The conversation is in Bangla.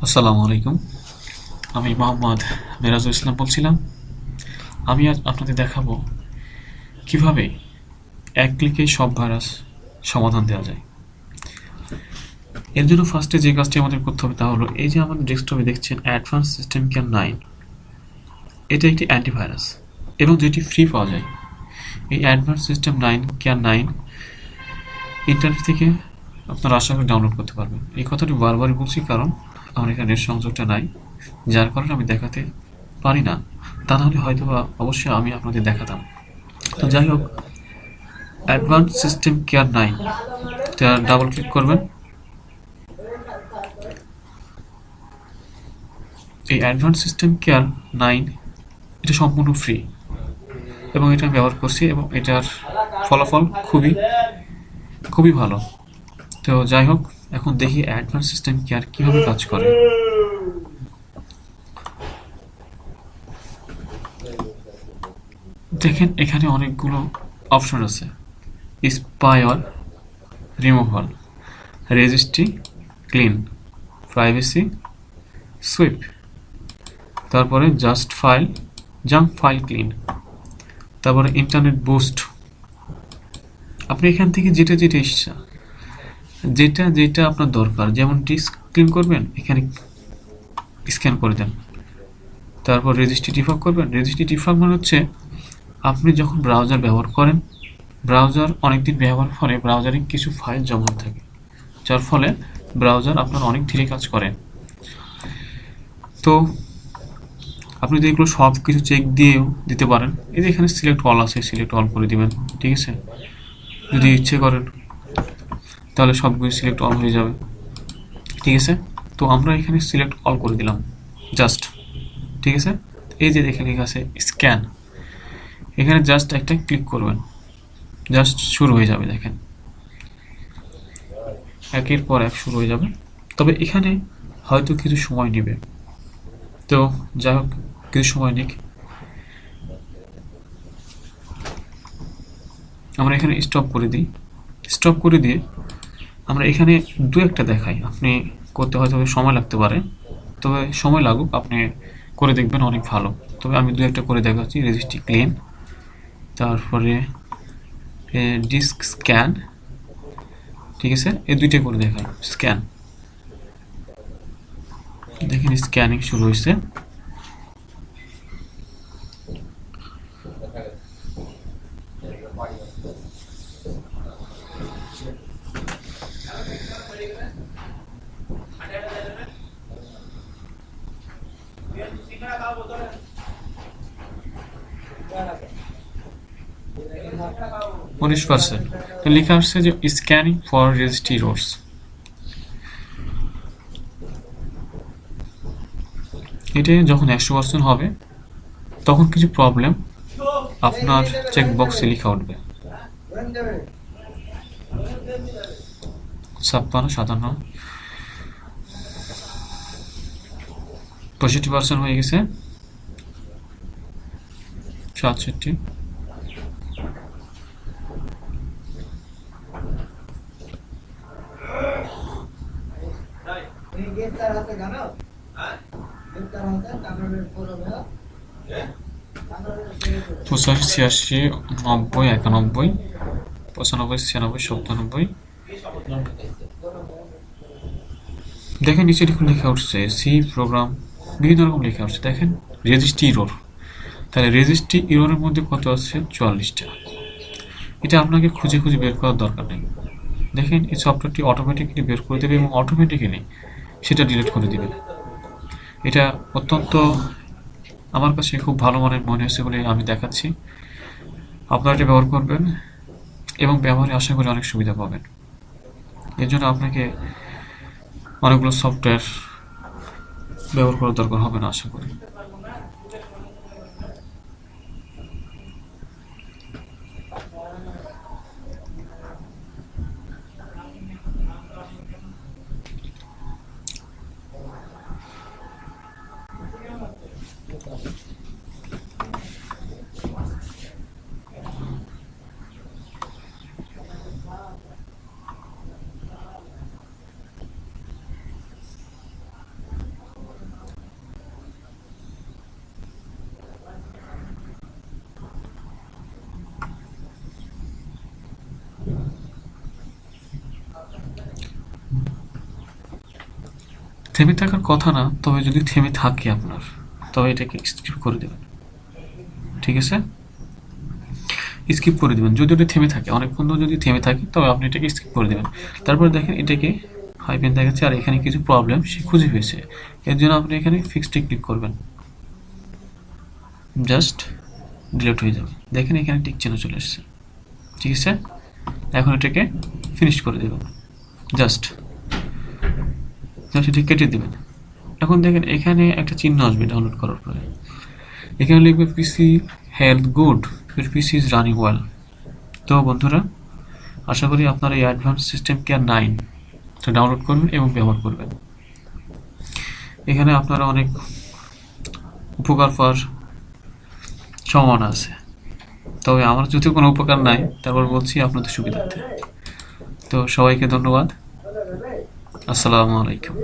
আসসালামু আলাইকুম। আমি মোহাম্মদ মিরাজুল ইসলাম বলছিলাম। আমি আজ আপনাদের দেখাবো কিভাবে এক ক্লিকে সব ভাইরাস সমাধান দেওয়া যায়। এর জন্য ফার্স্টে যে কাজটি আমাদের করতে হবে তা হলো, এই যে আমাদের ডেস্কটপে দেখছেন অ্যাডভান্স সিস্টেম কেয়ার 9, এটা একটি অ্যান্টিভাইরাস এবং যেটি ফ্রি পাওয়া যায়। এই অ্যাডভান্স সিস্টেম কেয়ার 9 ইন্টারনেট থেকে আপনারা আশা করি ডাউনলোড করতে পারবেন। এই কথাটি বারবারই বলছি, কারণ আমার এখানে নেট সংযোগটা নাই, যার কারণে আমি দেখাতে পারি না। তা নাহলে হয়তো বা অবশ্যই আমি আপনাদের দেখাতাম। তো যাই হোক, অ্যাডভান্স সিস্টেম কেয়ার 9 এটা ডাবল ক্লিক করবেন। এই অ্যাডভান্স সিস্টেম কেয়ার 9 এটা সম্পূর্ণ ফ্রি এবং এটা আমি ব্যবহার করছি এবং এটার ফলাফল খুবই খুবই ভালো। তো যাই হোক, এখন দেখি অ্যাডভান্স সিস্টেম কেয়ার কীভাবে কাজ করে। দেখেন, এখানে অনেকগুলো অপশন আছে: spyware removal, registry clean, privacy sweep, তারপরে just file, junk file clean, তারপরে ইন্টারনেট বুস্ট। আপনি এখান থেকে যেটা যেটা ইচ্ছা, যেটা যেটা আপনার দরকার, যেমন ডিস্ক ক্লিন করবেন এখানে স্ক্যান করে দেন। তারপর রেজিস্ট্রি ডিফাগ করবেন। রেজিস্ট্রি ডিফাগ মানে হচ্ছে আপনি যখন ব্রাউজার ব্যবহার করেন, ব্রাউজার অনেকদিন ব্যবহার ফলে ব্রাউজারে কিছু ফাইল জমা থাকে, যার ফলে ব্রাউজার আপনার অনেক ধীরে কাজ করে। তো আপনি যদি এগুলো সব কিছু চেক দিয়েও দিতে পারেন। এই যে এখানে সিলেক্ট অল আছে, সিলেক্ট অল করে দিবেন, ঠিক আছে। যদি ইচ্ছে করেন তাহলে সবগুলো সিলেক্ট অল হয়ে যাবে, ঠিক আছে। তো আমরা এখানে সিলেক্ট অল করে দিলাম জাস্ট, ঠিক আছে। এই যে দেখে লেখা আছে স্ক্যান, এখানে জাস্ট একটা ক্লিক করবেন, জাস্ট শুরু হয়ে যাবে। দেখেন, একের পর এক শুরু হয়ে যাবে, তবে এখানে হয়তো কিছু সময় নেবে। তো যাই হোক, কিছু সময় নিক। আমরা এখানে স্টপ করে দিই। স্টপ করে দিয়ে আমরা এখানে দু একটা দেখাই, আপনি করতে হয়তো সময় লাগতে পারে, তবে সময় লাগুক, আপনি করে দেখবেন, অনেক ভালো। তবে আমি দু একটা করে দেখাচ্ছি। রেজিস্ট্রি ক্লিন, তারপরে ডিস্ক স্ক্যান, ঠিক আছে। এই দুইটা করে দেখাই। স্ক্যান, দেখেন স্ক্যানিং শুরু হয়েছে। %। লেখা আসছে যে স্ক্যানিং ফর রেজিস্ট্রি রোডস। এটা যখন 100% হবে তখন কিছু প্রবলেম আপনার চেকবক্সে লেখা উঠবে। 56, 57, 65% হয়ে গেছে, 67। পঁচাশি, 86, 90, 91, 95, 96, 97। দেখেন নিচে লেখা উঠছে সি প্রোগ্রাম, বিভিন্ন রকম লেখা উঠছে। দেখেন রেজিস্ট্রি ইরর, তাহলে রেজিস্ট্রি ইররের মধ্যে কত আছে? 44টা। এটা আপনাকে খুঁজে খুঁজে বের করার দরকার নেই। দেখেন এই সফটওয়্যারটি অটোমেটিক্যালি বের করে দেবে এবং অটোমেটিক্যালি সেটা ডিলিট করে দেবে। এটা অত্যন্ত আমার কাছে খুব ভালো মানের মনে হয়েছে বলে আমি দেখাচ্ছি। আপনারা এটা ব্যবহার করবেন এবং ব্যবহারে আশা করি অনেক সুবিধা পাবেন। এর জন্য আপনাকে অনেকগুলো সফটওয়্যার ব্যবহার করার দরকার হবে না আশা করি। থেমে থাকার কথা না, তবে যদি থেমে থাকে আপনার, তবে এটাকে স্কিপ করে দেবেন। ঠিক আছে, স্কিপ করে দেবেন। যদি ওটা থেমে থাকে, অনেকক্ষণ ধরে যদি থেমে থাকে, তবে আপনি এটাকে স্কিপ করে দেবেন। তারপরে দেখেন এটাকে হাইপেন দেখাচ্ছে আর এখানে কিছু প্রবলেম সে খুঁজে পেয়েছে। এর জন্য আপনি এখানে ফিক্সডে ক্লিক করবেন, জাস্ট ডিলিট হয়ে যাবে। দেখেন এখানে টিক চিহ্ন চলে এসেছে। ঠিক আছে, এখন এটাকে ফিনিশ করে দেবেন, জাস্ট এটি কেটে দেবেন। এখন দেখেন এখানে একটা চিহ্ন আসবে ডাউনলোড করার পরে, এখানে লিখবে PC health good, PC is running well. তো বন্ধুরা, আশা করি আপনারা এই অ্যাডভান্স সিস্টেম কেয়ার 9 ডাউনলোড করবেন এবং ব্যবহার করবেন। এখানে আপনারা অনেক উপকার পাওয়ার সম্ভাবনা আছে, তবে আমার যদিও কোনো উপকার নাই, তারপর বলছি আপনাদের সুবিধার্থে। তো সবাইকে ধন্যবাদ। আসসালামু আলাইকুম।